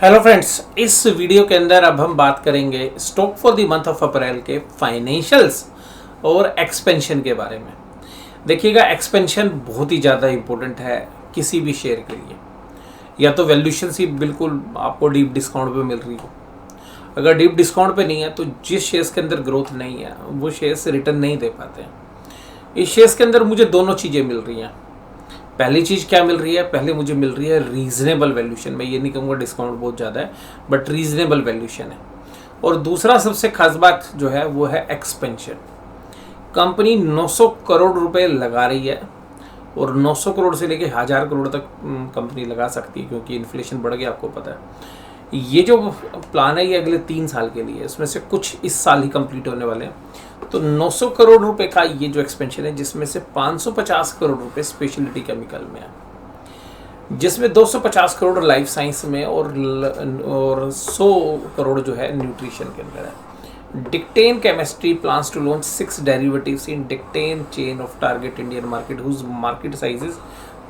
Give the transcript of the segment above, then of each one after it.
Hello friends, इस video के अंदर अब हम बात करेंगे stock for the month of April के फाइनेंशियल्स और एक्सपेंशन के बारे में। देखिएगा, एक्सपेंशन बहुत ही ज़्यादा इम्पोर्टेंट है किसी भी शेयर के लिए। या तो वैल्यूशन ही बिल्कुल आपको डीप डिस्काउंट पे मिल रही हो, अगर डीप डिस्काउंट पे नहीं है तो जिस शेयर्स के अंदर ग्रोथ नहीं है वो शेयर्स रिटर्न नहीं दे पाते हैं। इस शेयर्स के अंदर मुझे दोनों चीज़ें मिल रही हैं। पहली चीज़ क्या मिल रही है? पहले मुझे मिल रही है रीजनेबल वैल्यूशन। मैं ये नहीं कहूँगा डिस्काउंट बहुत ज़्यादा है, बट रीजनेबल वैल्यूशन है। और दूसरा सबसे खास बात जो है वो है एक्सपेंशन। कंपनी 900 करोड़ रुपए लगा रही है और 900 करोड़ से लेके 1000 करोड़ तक कंपनी लगा सकती है, क्योंकि इन्फ्लेशन बढ़ गया, आपको पता है। ये जो प्लान है ये अगले 3 साल के लिए, इसमें से कुछ इस साल ही कंप्लीट होने वाले हैं। तो 900 करोड़ रुपए का ये जो एक्सपेंशन है, जिसमें से 550 करोड़ रुपए स्पेशलिटी केमिकल में है, जिसमें 250 करोड़ लाइफ साइंस में और 100 करोड़ जो है न्यूट्रिशन के अंदर है। Diketene chemistry plans to launch 6 derivatives in diketene chain of target Indian market whose market size is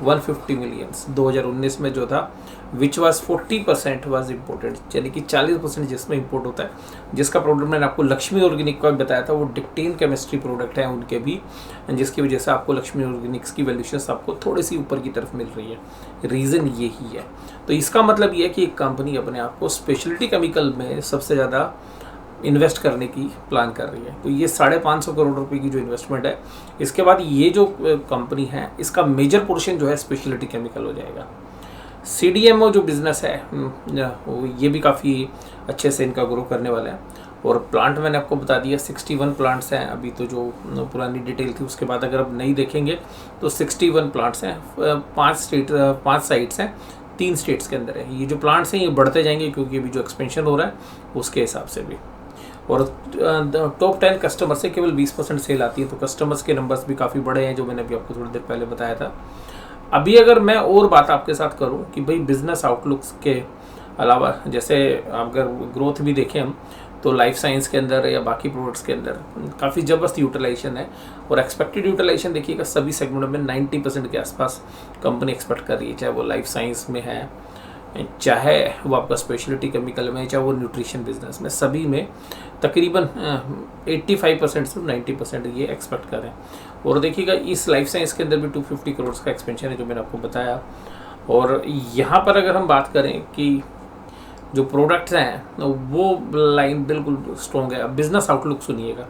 150 millions. 2019 में जो था विच वाज 40% वाज इम्पोर्टेड, यानी कि 40% जिसमें इम्पोर्ट होता है, जिसका प्रोडक्ट मैंने आपको लक्ष्मी ऑर्गेनिक का बताया था, वो डिक्टेन केमिस्ट्री प्रोडक्ट है उनके भी, जिसकी वजह से आपको लक्ष्मी ऑर्गेनिक्स की वैल्यूशंस आपको थोड़ी सी ऊपर की तरफ मिल रही है। रीज़न यही है। तो इसका मतलब ये है कि एक कंपनी अपने आप को स्पेशलिटी केमिकल में सबसे ज़्यादा इन्वेस्ट करने की प्लान कर रही है। तो ये 550 करोड़ रुपए की जो इन्वेस्टमेंट है, इसके बाद ये जो कंपनी है इसका मेजर पोर्शन जो है स्पेशलिटी केमिकल हो जाएगा। CDMO जो बिज़नेस है ये भी काफ़ी अच्छे से इनका ग्रो करने वाला है। और प्लांट मैंने आपको बता दिया, 61 प्लांट्स हैं अभी। तो जो पुरानी डिटेल थी उसके बाद अगर अब नहीं देखेंगे तो 61 प्लांट्स हैं, 5 साइट्स हैं, 3 स्टेट्स के अंदर है। ये जो प्लांट्स हैं ये बढ़ते जाएंगे, क्योंकि अभी जो एक्सपेंशन हो रहा है उसके हिसाब से भी। और टॉप 10 कस्टमर से केवल 20% सेल आती है। तो कस्टमर्स के नंबर्स भी काफ़ी बड़े हैं, जो मैंने अभी आपको थोड़ी देर पहले बताया था। अभी अगर मैं और बात आपके साथ करूं कि भाई बिजनेस आउटलुक्स के अलावा, जैसे अगर ग्रोथ भी देखें हम, तो लाइफ साइंस के अंदर या बाकी प्रोडक्ट्स के अंदर काफ़ी ज़बरदस्त यूटिलाइजेशन है। और एक्सपेक्टेड यूटिलाइजेशन देखिएगा सभी सेगमेंट में 90% के आसपास कंपनी एक्सपेक्ट कर रही है, चाहे वो लाइफ साइंस में है, चाहे वो आपका स्पेशलिटी केमिकल में, चाहे वो न्यूट्रिशन बिजनेस में, सभी में तकरीबन 85% से 90% ये एक्सपेक्ट करें। और देखिएगा इस लाइफ साइंस के अंदर भी 250 करोड़ का एक्सपेंशन है, जो मैंने आपको बताया। और यहाँ पर अगर हम बात करें कि जो प्रोडक्ट्स हैं वो लाइन बिल्कुल स्ट्रॉन्ग है। अब बिजनेस आउटलुक सुनिएगा।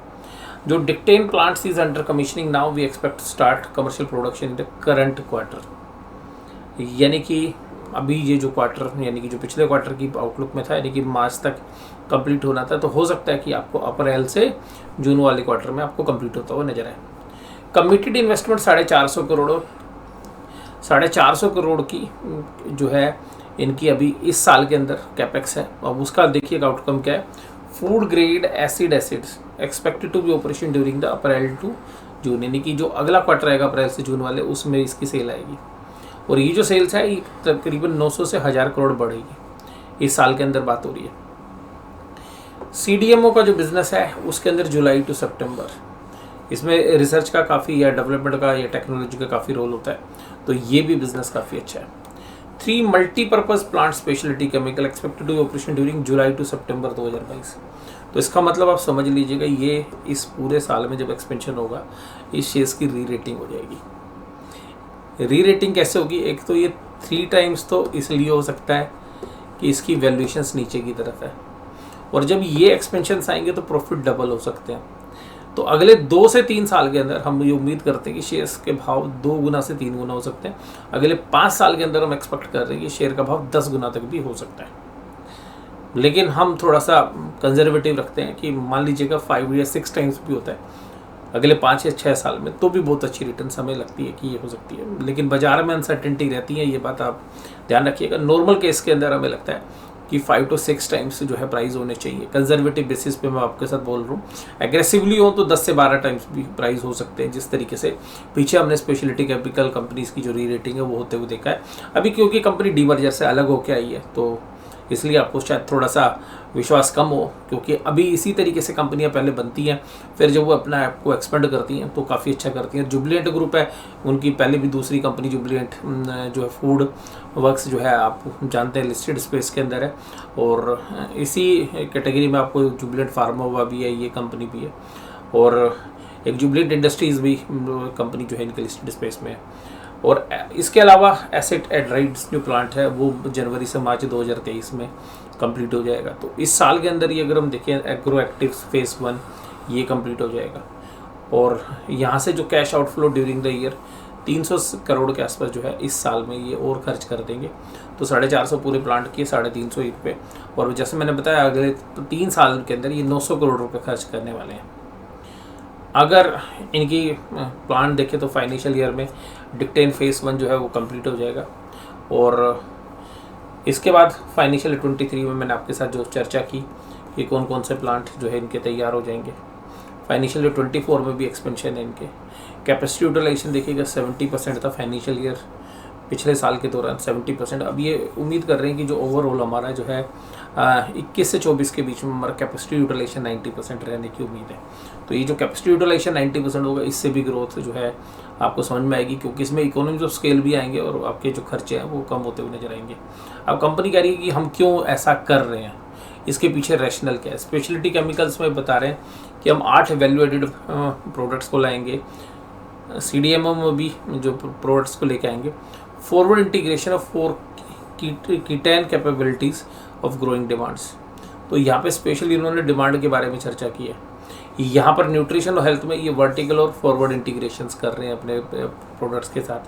जो diketene plants is under commissioning now, we expect start commercial production in the current quarter. यानी कि अभी ये जो क्वार्टर, यानी कि जो पिछले क्वार्टर की आउटलुक में था, यानी कि मार्च तक कंप्लीट होना था, तो हो सकता है कि आपको अप्रैल से जून वाले क्वार्टर में आपको कंप्लीट होता हुआ नजर आए। कमिटेड इन्वेस्टमेंट 450 करोड़ की जो है इनकी अभी इस साल के अंदर कैपेक्स है। अब उसका देखिएगा आउटकम क्या है। Food grade acids expected to be operation during the April to June, यानी कि जो अगला क्वार्टर आएगा अप्रैल से जून वाले, उसमें इसकी सेल आएगी। और ये जो सेल्स है ये तकरीबन 900 से 1000 करोड़ बढ़ेगी इस साल के अंदर, बात हो रही है। CDMO का जो बिज़नेस है उसके अंदर जुलाई टू सितंबर, इसमें रिसर्च का काफ़ी या डेवलपमेंट का या टेक्नोलॉजी का काफ़ी रोल होता है। तो ये भी बिज़नेस काफ़ी अच्छा है। 3 multipurpose plant speciality chemical expected to operation during जुलाई टू सितंबर 2022। तो इसका मतलब आप समझ लीजिएगा, ये इस पूरे साल में जब एक्सपेंशन होगा, इस शेयर्स की री रेटिंग हो जाएगी। री रेटिंग कैसे होगी? एक तो ये 3 टाइम्स तो इसलिए हो सकता है कि इसकी वैल्यूएशंस नीचे की तरफ है, और जब ये एक्सपेंशंस आएंगे तो प्रॉफिट डबल हो सकते हैं। तो अगले 2 से 3 साल के अंदर हम ये उम्मीद करते हैं कि शेयर्स के भाव 2 गुना से 3 गुना हो सकते हैं। अगले 5 साल के अंदर हम एक्सपेक्ट कर रहे हैं कि शेयर का भाव 10 गुना तक भी हो सकता है। लेकिन हम थोड़ा सा कंजर्वेटिव रखते हैं कि मान लीजिएगा 5 या 6 टाइम्स भी होता है अगले 5 या 6 साल में, तो भी बहुत अच्छी रिटर्न हमें लगती है कि ये हो सकती है। लेकिन बाजार में अनसर्टेनिटी रहती है, ये बात आप ध्यान रखिएगा। नॉर्मल केस के अंदर हमें लगता है कि 5 to 6 टाइम्स जो है प्राइस होने चाहिए। कंजर्वेटिव बेसिस पे मैं आपके साथ बोल रहा हूँ। एग्रेसिवली हो तो 10 से 12 टाइम्स भी प्राइस हो सकते हैं, जिस तरीके से पीछे हमने स्पेशलिटी केमिकल कंपनीज की जो री रेटिंग है वो होते हुए देखा है। अभी क्योंकि कंपनी डीमर्जर से अलग होकर आई है, तो इसलिए आपको शायद थोड़ा सा विश्वास कम हो, क्योंकि अभी इसी तरीके से कंपनियां पहले बनती हैं, फिर जब वो अपना ऐप को एक्सपेंड करती हैं तो काफ़ी अच्छा करती हैं। जुबलिएंट ग्रुप है, उनकी पहले भी दूसरी कंपनी जुबलिएंट जो है फूड वर्क्स जो है आप जानते हैं लिस्टेड स्पेस के अंदर है, और इसी कैटेगरी में आपको जुबलिएंट फार्मा भी है, ये कंपनी भी है, और एक जुबलिएंट इंडस्ट्रीज़ भी कंपनी जो है इनके लिस्टेड स्पेस में है। और इसके अलावा एसेट एड्राइड्स जो प्लांट है वो जनवरी से मार्च 2023 में कंप्लीट हो जाएगा। तो इस साल के अंदर ही अगर हम देखें एग्रो एक्टिव्स फेज़ 1 ये कंप्लीट हो जाएगा, और यहाँ से जो cash outflow during the year 300 crore के आसपास जो है इस साल में ये और खर्च कर देंगे। तो 450 पूरे प्लांट के 350 रुपये, और जैसे मैंने बताया अगले 3 साल के अंदर ये 900 करोड़ रुपये खर्च करने वाले हैं। अगर इनकी प्लान देखें तो फाइनेंशियल ईयर में डिक्टेन फेज़ 1 जो है वो कंप्लीट हो जाएगा, और इसके बाद फाइनेंशियल 23 में मैंने आपके साथ जो चर्चा की कि कौन कौन से प्लांट जो है इनके तैयार हो जाएंगे। फाइनेंशियल 24 में भी एक्सपेंशन है इनके। कैपेसिटी यूटिलाइजेशन देखिएगा 70% था फाइनेंशियल ईयर पिछले साल के दौरान 70%। अब ये उम्मीद कर रहे हैं कि जो ओवरऑल हमारा जो है 21 से 24 के बीच में हमारा कैपेसिटी यूटिलाइजेशन 90% रहने की उम्मीद है। तो ये जो कैपेसिटी यूटिलाइजेशन 90% होगा, इससे भी ग्रोथ जो है आपको समझ में आएगी, क्योंकि इसमें इकोनॉमीज ऑफ स्केल भी आएंगे और आपके जो खर्चे हैं वो कम होते हुए नजर आएंगे। अब कंपनी कह रही है कि हम क्यों ऐसा कर रहे हैं, इसके पीछे रैशनल क्या है। स्पेशलिटी केमिकल्स में बता रहे हैं कि हम 8 वैल्यू एडेड प्रोडक्ट्स को लाएंगे, CDMO में भी जो प्रोडक्ट्स को लेके आएंगे, forward integration of 4 ketene capabilities of growing demands. तो यहाँ पे स्पेशली इन्होंने डिमांड के बारे में चर्चा की है। यहाँ पर न्यूट्रिशन और हेल्थ में ये वर्टिकल और फॉरवर्ड इंटीग्रेशंस कर रहे हैं अपने प्रोडक्ट्स के साथ।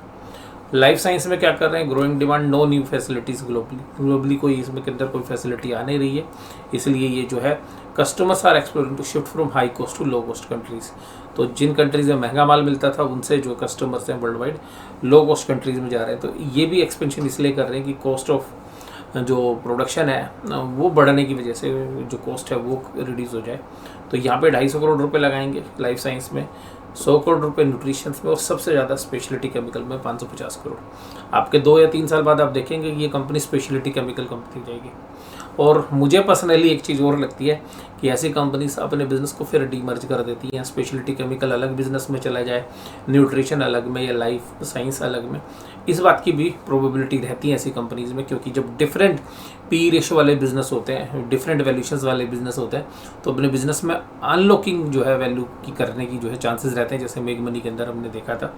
लाइफ साइंस में क्या कर रहे हैं, growing demand, no new facilities globally कोई इसमें के अंदर कोई फैसिलिटी आ नहीं रही है, इसलिए ये जो है customers are exploring to shift from high cost to low cost countries. तो जिन कंट्रीज़ में महंगा माल मिलता था उनसे जो कस्टमर्स हैं वर्ल्ड वाइड लो कॉस्ट कंट्रीज़ में जा रहे हैं। तो ये भी एक्सपेंशन इसलिए कर रहे हैं कि कॉस्ट ऑफ जो प्रोडक्शन है वो बढ़ने की वजह से जो कॉस्ट है वो रिड्यूस हो जाए। तो यहाँ पे 250 करोड़ रुपए लगाएंगे लाइफ साइंस में, 100 करोड़ रुपए न्यूट्रिशन में, और सबसे ज़्यादा स्पेशलिटी केमिकल में 550 करोड़। आपके 2 या 3 साल बाद आप देखेंगे कि ये कंपनी स्पेशलिटी केमिकल कंपनी जाएगी। और मुझे पर्सनली एक चीज़ और लगती है कि ऐसी कंपनीज अपने बिजनेस को फिर डीमर्ज कर देती हैं। स्पेशलिटी केमिकल अलग बिजनेस में चला जाए, न्यूट्रिशन अलग में, या लाइफ साइंस अलग में। इस बात की भी प्रोबेबिलिटी रहती है ऐसी कंपनीज में, क्योंकि जब डिफरेंट पी रेशो वाले बिजनेस होते हैं, डिफरेंट वैल्यूशंस वाले बिजनेस होते हैं, तो अपने बिजनेस में अनलॉकिंग जो है वैल्यू की करने की जो है चांसेस रहते हैं, जैसे मेग मनी के अंदर हमने देखा था।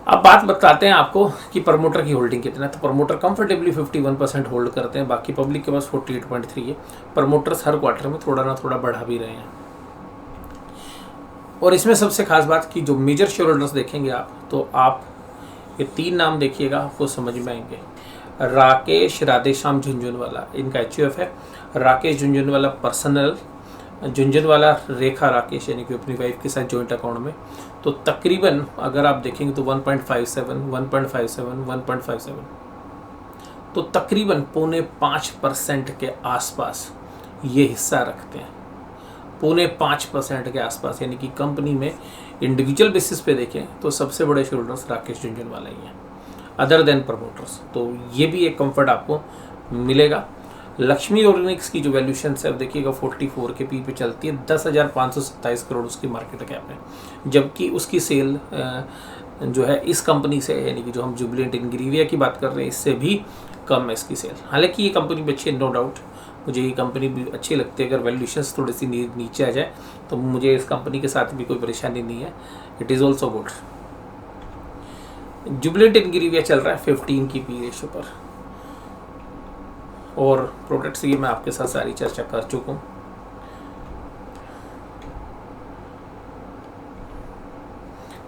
अब बात बताते हैं आपको कि प्रमोटर की होल्डिंग कितना है। तो प्रमोटर कंफर्टेबली 51% होल्ड करते हैं, बाकी पब्लिक के पास 48.3 है। प्रमोटर्स हर क्वार्टर में थोड़ा ना थोड़ा बढ़ा भी रहे हैं। और इसमें सबसे खास बात कि जो मेजर शेयर होल्डर्स देखेंगे आप, तो आप ये 3 नाम देखिएगा, आपको समझ में आएंगे। राकेश राधेश्याम झुंझुनवाला, इनका HUF है। राकेश झुंझुनवाला पर्सनल, झुंझुनवाला रेखा राकेश यानी कि अपनी वाइफ के साथ जॉइंट अकाउंट में। तो तकरीबन अगर आप देखेंगे तो 1.57 तो तकरीबन 4.5% के आसपास ये हिस्सा रखते हैं, 4.5% के आसपास। यानी कि कंपनी में इंडिविजुअल बेसिस पे देखें तो सबसे बड़े शेयर होल्डर्स राकेश झुंझुनवाला ही हैं, अदर देन प्रमोटर्स। तो ये भी एक कंफर्ट आपको मिलेगा। लक्ष्मी ऑर्गेनिक्स की जो वैल्यूशन है अब देखिएगा 44 के पी पे चलती है, 10,527 करोड़ उसकी मार्केट कैप है, जबकि उसकी सेल जो है इस कंपनी से, यानी कि जो हम जुबलिएंट इंग्रीविया की बात कर रहे हैं, इससे भी कम है इसकी सेल। हालांकि ये कंपनी भी अच्छी है, नो डाउट, मुझे ये कंपनी भी अच्छी लगती है। अगर वैल्यूशंस थोड़ी सी नीचे आ जाए तो मुझे इस कंपनी के साथ भी कोई परेशानी नहीं है, it is also good. Jubilant Ingrevia चल रहा है 15 की पी रेशो पर, और प्रोडक्ट्स की मैं आपके साथ सारी चर्चा कर चुका हूँ।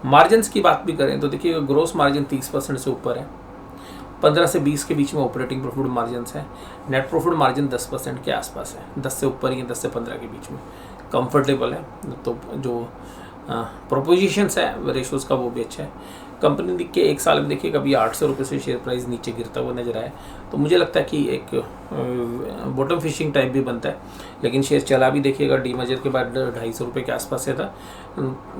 मार्जिन्स की बात भी करें तो देखिए ग्रोस मार्जिन 30% से ऊपर है, 15 से 20 के बीच में ऑपरेटिंग प्रॉफिट मार्जिन्स हैं, नेट प्रॉफिट मार्जिन 10% के आसपास है, 10 से ऊपर ही 10 से 15 के बीच में कंफर्टेबल है। तो जो प्रोपोजिशंस है रेशोज़ का वो भी अच्छा है। कंपनी के 1 साल में देखिए कभी 800 रुपये से शेयर प्राइस नीचे गिरता हुआ नजर आया, तो मुझे लगता है कि एक बॉटम फिशिंग टाइप भी बनता है, लेकिन शेयर चला भी देखिएगा डीमर्जर के बाद 250 रुपये के आसपास से था।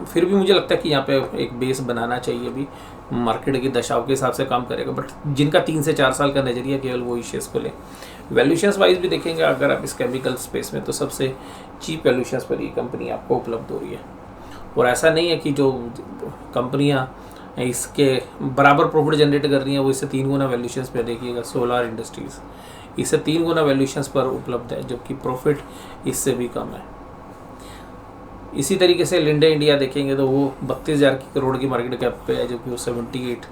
फिर भी मुझे लगता है कि यहाँ पे एक बेस बनाना चाहिए, अभी मार्केट की दशाओं के हिसाब से काम करेगा, बट जिनका 3 से 4 साल का नज़रिया केवल वही शेयर्स को लें। वैल्यूशंस वाइज भी देखेंगे अगर आप इस केमिकल स्पेस में, तो सबसे चीप वैल्यूशंस पर ये कंपनी आपको उपलब्ध हो रही है। और ऐसा नहीं है कि जो कंपनियां इसके बराबर प्रॉफिट जनरेट कर रही हैं वो इससे 3 गुना वैल्यूशंस पे देखिएगा। सोलार इंडस्ट्रीज़ इससे 3 गुना वैल्यूशंस पर उपलब्ध है, जबकि प्रॉफिट इससे भी कम है। इसी तरीके से लिंडे इंडिया देखेंगे तो वो 32,000 करोड़ की मार्केट कैप पे है, जबकि वो 78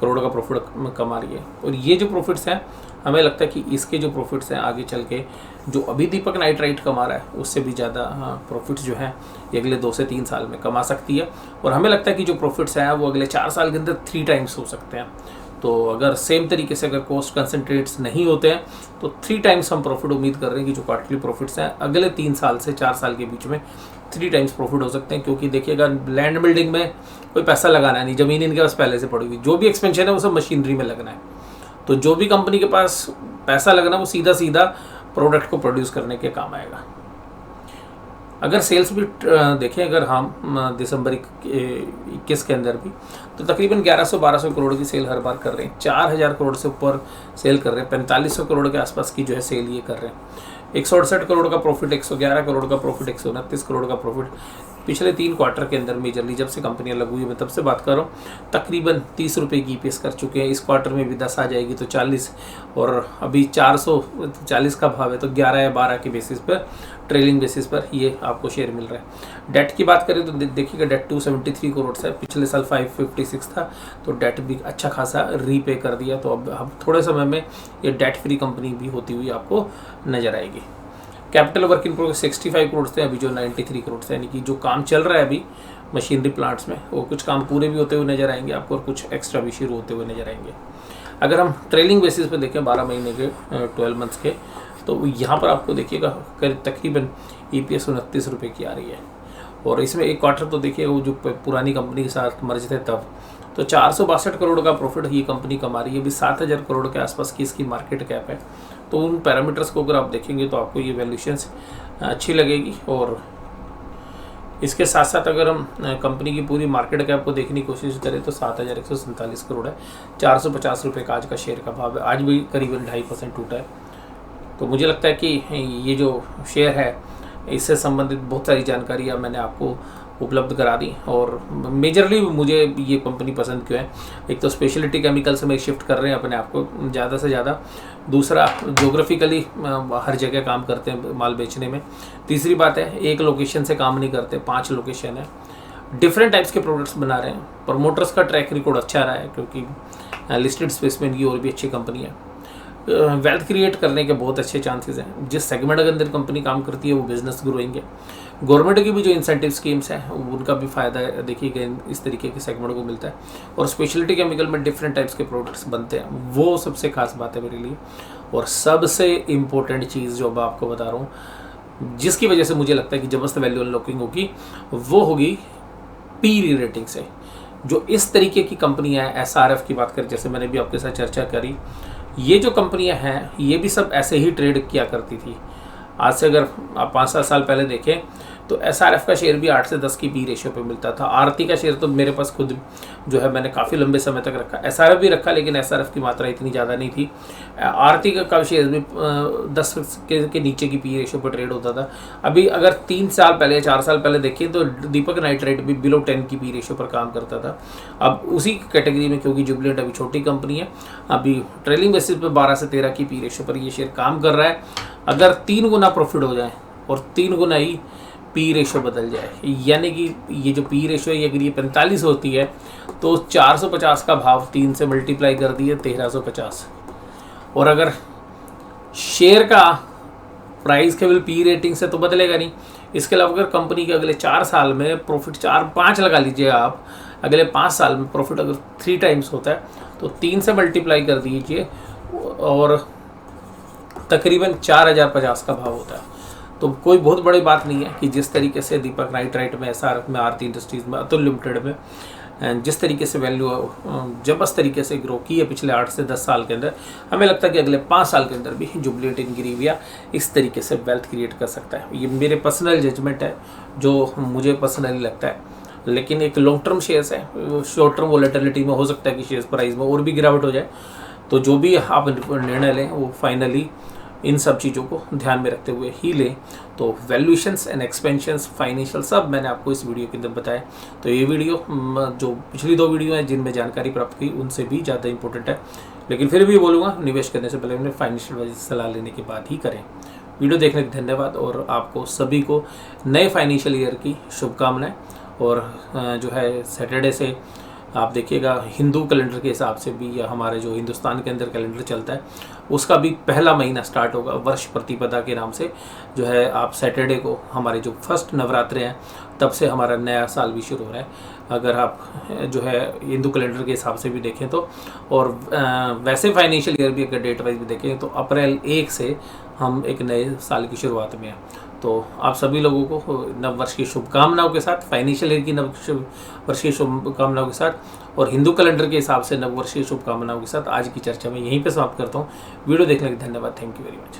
करोड़ का प्रॉफिट कमा रही है। और ये जो प्रॉफिट्स हैं, हमें लगता है कि इसके जो प्रॉफिट्स हैं आगे चल के जो अभी दीपक नाइट्राइट कमा रहा है उससे भी ज़्यादा प्रॉफिट्स जो हैं ये अगले 2 से 3 साल में कमा सकती है। और हमें लगता है कि जो प्रॉफिट्स हैं वो अगले 4 साल के अंदर 3 टाइम्स हो सकते हैं। तो अगर सेम तरीके से अगर कॉस्ट कंसनट्रेट्स नहीं होते हैं तो 3 टाइम्स हम प्रॉफिट उम्मीद कर रहे हैं कि जो क्वार्टरली प्रॉफिट्स हैं अगले 3 साल से 4 साल के बीच में 3 टाइम्स प्रॉफिट हो सकते हैं। क्योंकि देखिएगा लैंड बिल्डिंग में कोई पैसा लगाना नहीं, ज़मीन इनके पास पहले से पड़ी हुई, जो भी एक्सपेंशन है वो सब मशीनरी में लगना है। तो जो भी कंपनी के पास पैसा लगना वो सीधा सीधा प्रोडक्ट को प्रोड्यूस करने के काम आएगा। अगर सेल्स भी देखें, अगर हम दिसंबर 21 के अंदर भी, तो तकरीबन 1100-1200 करोड़ की सेल हर बार कर रहे हैं। 4000 करोड़ से ऊपर सेल कर रहे हैं, 4500 करोड़ के आसपास की जो है सेल ये कर रहे हैं। 168 करोड़ का प्रॉफिट, 111 करोड़ का प्रॉफिट, 129 करोड़ का प्रॉफिट पिछले 3 क्वार्टर के अंदर मेजरली जब से कंपनियां लगू हुई, मैं तब से बात कर रहा हूँ। तकरीबन 30 रुपये की ईपीएस कर चुके हैं। इस क्वार्टर में भी 10 आ जाएगी तो 40, और अभी 440 का भाव है, तो 11 या 12 के बेसिस पर, ट्रेलिंग बेसिस पर ये आपको शेयर मिल रहा है। डेट की बात करें तो देखिएगा डेट 273 करोड़ से, पिछले साल 556 था, तो डेट भी अच्छा खासा रीपे कर दिया। तो अब थोड़े समय में ये डेट फ्री कंपनी भी होती हुई आपको नजर आएगी। Capital work in progress 65 crore थे, अभी जो 93 करोड़ थे, यानी कि जो काम चल रहा है अभी मशीनरी प्लांट्स में, वो कुछ काम पूरे भी होते हुए नजर आएंगे आपको और कुछ एक्स्ट्रा भी शुरू होते हुए नजर आएंगे। अगर हम ट्रेलिंग बेसिस पे देखें 12 महीने के 12 मंथ्स के, तो यहाँ पर आपको देखिएगा तकरीबन ईपीएस 29 रुपये की आ रही है। और इसमें एक क्वार्टर तो देखिए वो जो पुरानी कंपनी के साथ मर्ज थे तब, तो 462 करोड़ का प्रॉफिट ये कंपनी कमा रही है। अभी 7000 करोड़ के आसपास की इसकी मार्केट कैप है। तो उन पैरामीटर्स को अगर आप देखेंगे तो आपको ये वैल्यूशंस अच्छी लगेगी। और इसके साथ साथ अगर हम कंपनी की पूरी मार्केट कैप को देखने की कोशिश करें तो 7147 करोड़ है, 450 रुपये का आज का शेयर का भाव है। आज भी करीबन 2.5% टूटा है। तो मुझे लगता है कि ये जो शेयर है इससे संबंधित बहुत सारी जानकारियाँ मैंने आपको उपलब्ध करा दी। और मेजरली मुझे ये कंपनी पसंद क्यों है, एक तो स्पेशलिटी केमिकल्स में शिफ्ट कर रहे हैं अपने आप को ज़्यादा से ज़्यादा, दूसरा ज्योग्राफिकली हर जगह काम करते हैं माल बेचने में, तीसरी बात है एक लोकेशन से काम नहीं करते, 5 लोकेशन है, डिफरेंट टाइप्स के प्रोडक्ट्स बना रहे हैं। प्रमोटर्स का ट्रैक रिकॉर्ड अच्छा रहा है क्योंकि लिस्टेड स्पेस में इनकी और भी अच्छी कंपनी है। वेल्थ क्रिएट करने के बहुत अच्छे चांसेस हैं। जिस सेगमेंट के अंदर कंपनी काम करती है वो बिजनेस ग्रोइंग है। गवर्नमेंट की भी जो इंसेंटिव स्कीम्स हैं उनका भी फ़ायदा देखिए इस तरीके के सेगमेंट को मिलता है। और स्पेशलिटी केमिकल में डिफरेंट टाइप्स के प्रोडक्ट्स बनते हैं, वो सबसे खास बात है मेरे लिए। और सबसे इम्पोर्टेंट चीज़ जो अब आपको बता रहा हूँ, जिसकी वजह से मुझे लगता है कि जबरदस्त वैल्यू अनलॉकिंग होगी, वो होगी पी रेटिंग से। जो इस तरीके की कंपनियाँ हैं, एसआरएफ की बात करें, जैसे मैंने भी आपके साथ चर्चा करी, ये जो कंपनियां हैं ये भी सब ऐसे ही ट्रेड किया करती थी। आज से अगर आप 5-7 साल पहले देखें तो एसआरएफ का शेयर भी 8 से 10 की पी रेशियो पे मिलता था। आरती का शेयर तो मेरे पास खुद जो है मैंने काफ़ी लंबे समय तक रखा, एसआरएफ भी रखा, लेकिन एसआरएफ की मात्रा इतनी ज़्यादा नहीं थी। आरती का शेयर भी 10 के नीचे की पी रेशियो पर ट्रेड होता था। अभी अगर 3 साल पहले 4 साल पहले देखें तो दीपक नाइट्राइट भी बिलो 10 की पी रेशियो पर काम करता था। अब उसी कैटेगरी में, क्योंकि जुबिलेंट अभी छोटी कंपनी है, अभी ट्रेलिंग बेसिस पर 12 से 13 की पी रेशियो पर ये शेयर काम कर रहा है। अगर 3 गुना प्रॉफिट हो जाए और 3 गुना ही पी रेशो बदल जाए, यानी कि ये जो पी रेशो है अगर ये 45 होती है तो 450 का भाव 3 से मल्टीप्लाई कर दिए 1350। और अगर शेयर का प्राइस केवल पी रेटिंग से तो बदलेगा नहीं, इसके अलावा अगर कंपनी के अगले 4 साल में प्रॉफिट 4-5 लगा लीजिए आप, अगले 5 साल में प्रॉफिट अगर 3 टाइम्स होता है तो 3 से मल्टीप्लाई कर दीजिए और तकरीबन 4050 का भाव होता है। तो कोई बहुत बड़ी बात नहीं है कि जिस तरीके से दीपक नाइट्राइट में, एसआरएफ में, आरती इंडस्ट्रीज़ में, अतुल लिमिटेड में जिस तरीके से वैल्यू जबरदस्त तरीके से ग्रो की है पिछले 8 से 10 साल के अंदर, हमें लगता है कि अगले 5 साल के अंदर भी जुबिलेंट इंग्रीविया इस तरीके से वेल्थ क्रिएट कर सकता है। ये मेरे पर्सनल जजमेंट है, जो मुझे पर्सनली लगता है। लेकिन एक लॉन्ग टर्म शेयर्स है, शॉर्ट टर्म वोलेटिलिटी में हो सकता है कि शेयर्स प्राइस में और भी गिरावट हो जाए। तो जो भी आप निर्णय लें वो फाइनली इन सब चीज़ों को ध्यान में रखते हुए ही लें। तो वैल्यूएशंस एंड एक्सपेंशंस, फाइनेंशियल, सब मैंने आपको इस वीडियो के अंदर बताया। तो ये वीडियो जो पिछली 2 वीडियो हैं जिनमें जानकारी प्राप्त की उनसे भी ज़्यादा इंपॉर्टेंट है। लेकिन फिर भी बोलूँगा, निवेश करने से पहले उन्हें फाइनेंशियल वाइज सलाह लेने के बाद ही करें। वीडियो देखने के धन्यवाद और आपको सभी को नए फाइनेंशियल ईयर की शुभकामनाएं। और जो है सैटरडे से आप देखिएगा हिंदू कैलेंडर के हिसाब से भी, या हमारे जो हिंदुस्तान के अंदर कैलेंडर चलता है उसका भी पहला महीना स्टार्ट होगा वर्ष प्रतिपदा के नाम से। जो है आप सैटरडे को हमारे जो फर्स्ट नवरात्रे हैं तब से हमारा नया साल भी शुरू हो रहा है, अगर आप जो है हिंदू कैलेंडर के हिसाब से भी देखें तो। और वैसे फाइनेंशियल ईयर भी अगर डेट वाइज भी देखें तो अप्रैल 1 से हम एक नए साल की शुरुआत में हैं। तो आप सभी लोगों को नव वर्ष की शुभकामनाओं के साथ, फाइनेंशियल ईयर की नव वर्ष की शुभकामनाओं के साथ और हिंदू कैलेंडर के हिसाब से नव वर्ष की शुभकामनाओं के साथ आज की चर्चा में यहीं पे समाप्त करता हूँ। वीडियो देखने के धन्यवाद। Thank you very much.